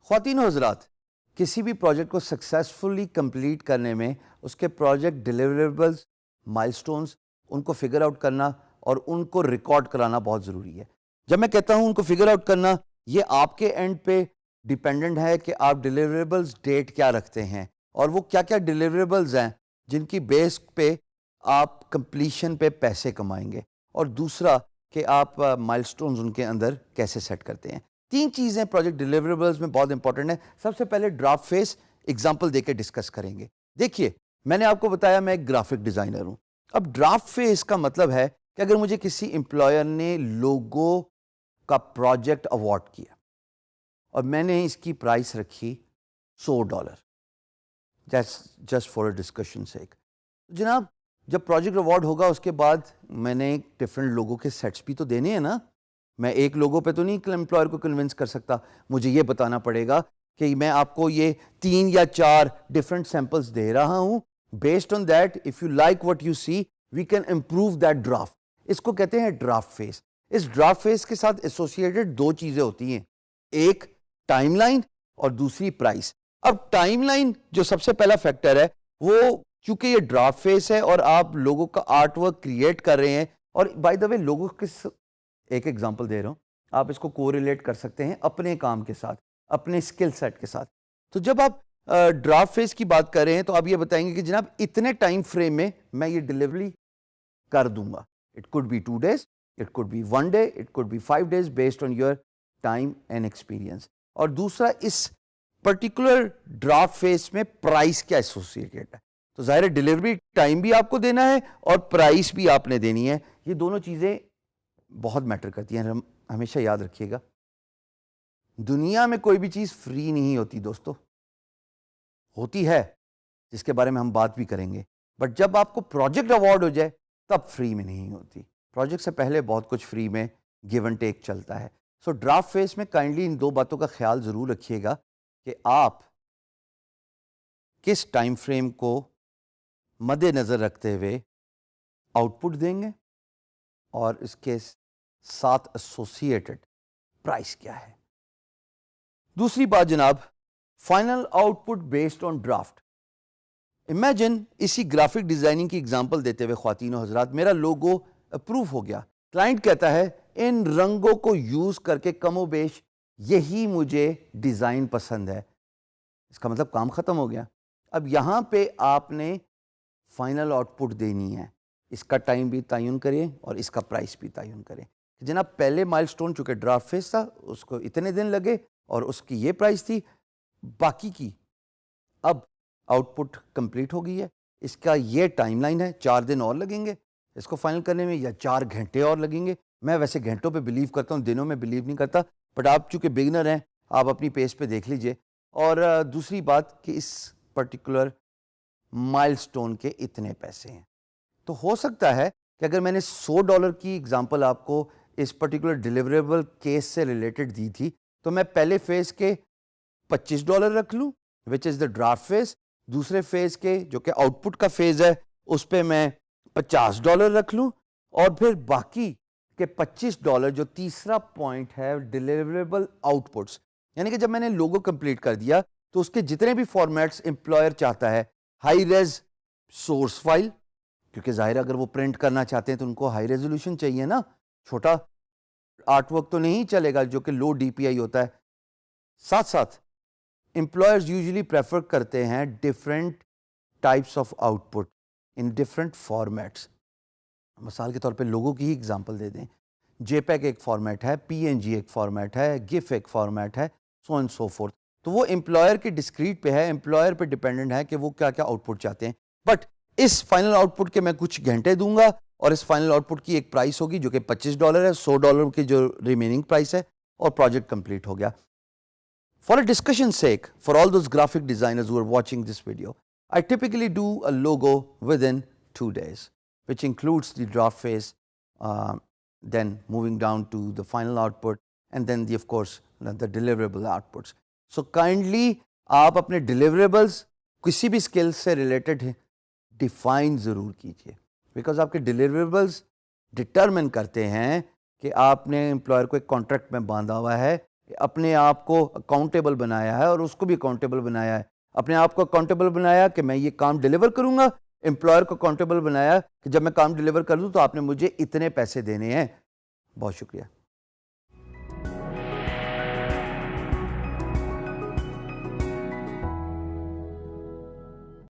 خواتین و حضرات، کسی بھی پروجیکٹ کو سکسیسفلی کمپلیٹ کرنے میں اس کے پروجیکٹ ڈیلیوریبلز، مائلسٹونز، ان کو فگر آؤٹ کرنا اور ان کو ریکارڈ کرانا بہت ضروری ہے۔ جب میں کہتا ہوں ان کو فگر آؤٹ کرنا، یہ آپ کے اینڈ پہ ڈیپینڈنٹ ہے کہ آپ ڈیلیوریبلز ڈیٹ کیا رکھتے ہیں اور وہ کیا کیا ڈیلیوریبلز ہیں جن کی بیس پہ آپ کمپلیشن پہ پیسے کمائیں گے، اور دوسرا کہ آپ مائلسٹونز ان کے اندر کیسے سیٹ کرتے ہیں۔ تین چیزیں پروجیکٹ ڈیلیوریبلز میں بہت امپورٹنٹ ہیں۔ سب سے پہلے ڈرافٹ فیس ایگزامپل دے کے ڈسکس کریں گے۔ دیکھیے، میں نے آپ کو بتایا میں ایک گرافک ڈیزائنر ہوں۔ اب ڈرافٹ فیس کا مطلب ہے کہ اگر مجھے کسی امپلائر نے لوگو کا پروجیکٹ اوارڈ کیا اور میں نے اس کی پرائس رکھی $100 جسٹ فار اے ڈسکشن سیک، جناب جب پروجیکٹ اوارڈ ہوگا اس کے بعد میں نے ڈفرینٹ لوگوں کے سیٹس بھی تو دینے ہیں نا۔ میں ایک لوگوں پہ تو نہیں امپلائر کو کنونس کر سکتا، مجھے یہ بتانا پڑے گا کہ میں آپ کو یہ 3 یا 4 ڈفرینٹ سیمپلز دے رہا ہوں۔ Based on that if you like what you see we can improve that draft. اس کو کہتے ہیں ڈرافٹ فیس۔ اس ڈرافٹ فیس کے ساتھ ایسوسیٹڈ 2 چیزیں ہوتی ہیں، ایک ٹائم لائن اور دوسری پرائس۔ اب ٹائم لائن جو سب سے پہلا فیکٹر ہے، وہ چونکہ یہ ڈرافٹ فیس ہے اور آپ لوگوں کا آرٹ ورک کریٹ کر رہے ہیں، اور بائی دا وے لوگوں کے ایک ایگزامپل دے رہا ہوں، آپ اس کو کو ریلیٹ کر سکتے ہیں اپنے کام کے ساتھ، اپنے اسکل سیٹ کے ساتھ۔ تو جب آپ ڈرافٹ فیس کی بات کر رہے ہیں تو آپ یہ بتائیں گے کہ جناب اتنے ٹائم فریم میں میں یہ ڈلیوری کر دوں گا۔ It could be 2 days, it could be 1 day, it could be 5 days based on your time and experience. اور دوسرا، اس پرٹیکولر ڈرافٹ فیس میں پرائس کیا ایسوسیٹڈ ہے، تو ظاہر ہے ڈلیوری ٹائم بھی آپ کو دینا ہے اور پرائس بھی آپ نے دینی ہے۔ یہ دونوں چیزیں بہت میٹر کرتی ہیں، ہمیشہ یاد رکھیے گا۔ دنیا میں کوئی بھی چیز فری نہیں ہوتی دوستو، ہوتی ہے جس کے بارے میں ہم بات بھی کریں گے، بٹ جب آپ کو پروجیکٹ اوارڈ ہو جائے تب فری میں نہیں ہوتی۔ پروجیکٹ سے پہلے بہت کچھ فری میں گیو اینڈ ٹیک چلتا ہے۔ سو ڈرافٹ فیس میں کائنڈلی ان 2 باتوں کا خیال ضرور رکھیے گا کہ آپ کس ٹائم فریم کو مد نظر رکھتے ہوئے آؤٹ پٹ دیں گے اور اس کے ساتھ ایسوسیٹڈ پرائس کیا ہے۔ دوسری بات جناب، final out put based on draft. Imagine اسی گرافک ڈیزائننگ کی ایگزامپل دیتے ہوئے خواتین و حضرات، میرا لوگو اپروو ہو گیا، کلائنٹ کہتا ہے ان رنگوں کو یوز کر کے کم و بیش یہی مجھے ڈیزائن پسند ہے۔ اس کا مطلب کام ختم ہو گیا۔ اب یہاں پہ آپ نے فائنل آؤٹ پٹ دینی ہے، اس کا ٹائم بھی تعین کریں اور اس کا پرائس بھی تعین کریں۔ جناب پہلے مائل سٹون چونکہ ڈرافٹ فیس تھا، اس کو اتنے دن لگے اور اس کی یہ پرائس تھی، باقی کی اب آؤٹ پٹ کمپلیٹ ہو گئی ہے، اس کا یہ ٹائم لائن ہے، 4 دن اور لگیں گے اس کو فائنل کرنے میں، یا 4 گھنٹے اور لگیں گے۔ میں ویسے گھنٹوں پہ بلیو کرتا ہوں، دنوں میں بلیو نہیں کرتا، بٹ آپ چونکہ بگنر ہیں آپ اپنی پیس پہ دیکھ لیجئے۔ اور دوسری بات کہ اس پرٹیکولر مائل سٹون کے اتنے پیسے ہیں، تو ہو سکتا ہے کہ اگر میں نے $100 کی ایگزامپل آپ کو اس پرٹیکولر ڈیلیوریبل کیس سے ریلیٹڈ دی تھی، تو میں پہلے فیز کے $25 رکھ لوں وچ از دا ڈرافٹ فیز، دوسرے فیز کے جو کہ آؤٹ پٹ کا فیز ہے اس پہ میں $50 رکھ لوں، اور پھر باقی کے $25 جو تیسرا پوائنٹ ہے ڈیلیوریبل آؤٹ پٹس، یعنی کہ جب میں نے لوگو کمپلیٹ کر دیا تو اس کے جتنے بھی فارمیٹس امپلائر چاہتا ہے، ہائی ریز سورس فائل، کیونکہ ظاہر اگر وہ پرنٹ کرنا چاہتے ہیں تو ان کو ہائی ریزولوشن چاہیے نا، چھوٹا آرٹ ورک تو نہیں چلے گا جو کہ لو ڈی پی آئی ہوتا ہے۔ ساتھ ساتھ امپلائرز یوزلی پریفر کرتے ہیں different types of out put in different formats. مثال کے طور پہ لوگوں کی ہی ایگزامپل دے دیں، جے پیک ایک فارمیٹ ہے، پی این جی ایک فارمیٹ ہے، گف ایک فارمیٹ ہے، سو اینڈ سو فورتھ۔ تو وہ امپلائر کے ڈسکریٹ پہ ہے، امپلائر پہ ڈیپینڈنٹ ہے کہ وہ کیا کیا آؤٹ پٹ چاہتے ہیں۔ بٹ اس فائنل آؤٹ پٹ کے میں کچھ گھنٹے دوں گا اور اس فائنل آؤٹ پٹ کی ایک پرائس ہوگی جو کہ $25 ہے، $100 کی جو ریمیننگ پرائس ہے، اور پروجیکٹ کمپلیٹ ہو گیا۔ For a discussion's sake, for all those graphic designers who are watching this video, I typically do a logo within 2 days, which includes the draft phase, then moving down to the final output, and then of course, the deliverable outputs. So kindly, آپ اپنے deliverables کسی بھی skill سے related ہیں define ضرور کیجیے، because آپ کے deliverables ڈٹرمن کرتے ہیں کہ آپ نے امپلائر کو ایک کانٹریکٹ میں باندھا ہوا ہے اپنے آپ کو اکاؤنٹیبل بنایا ہے اور اس کو بھی اکاؤنٹیبل بنایا ہے. اپنے آپ کو اکاؤنٹیبل بنایا کہ میں یہ کام ڈیلیور کروں گا, امپلائر کو اکاؤنٹیبل بنایا کہ جب میں کام ڈیلیور کر دوں تو آپ نے مجھے اتنے پیسے دینے ہیں. بہت شکریہ.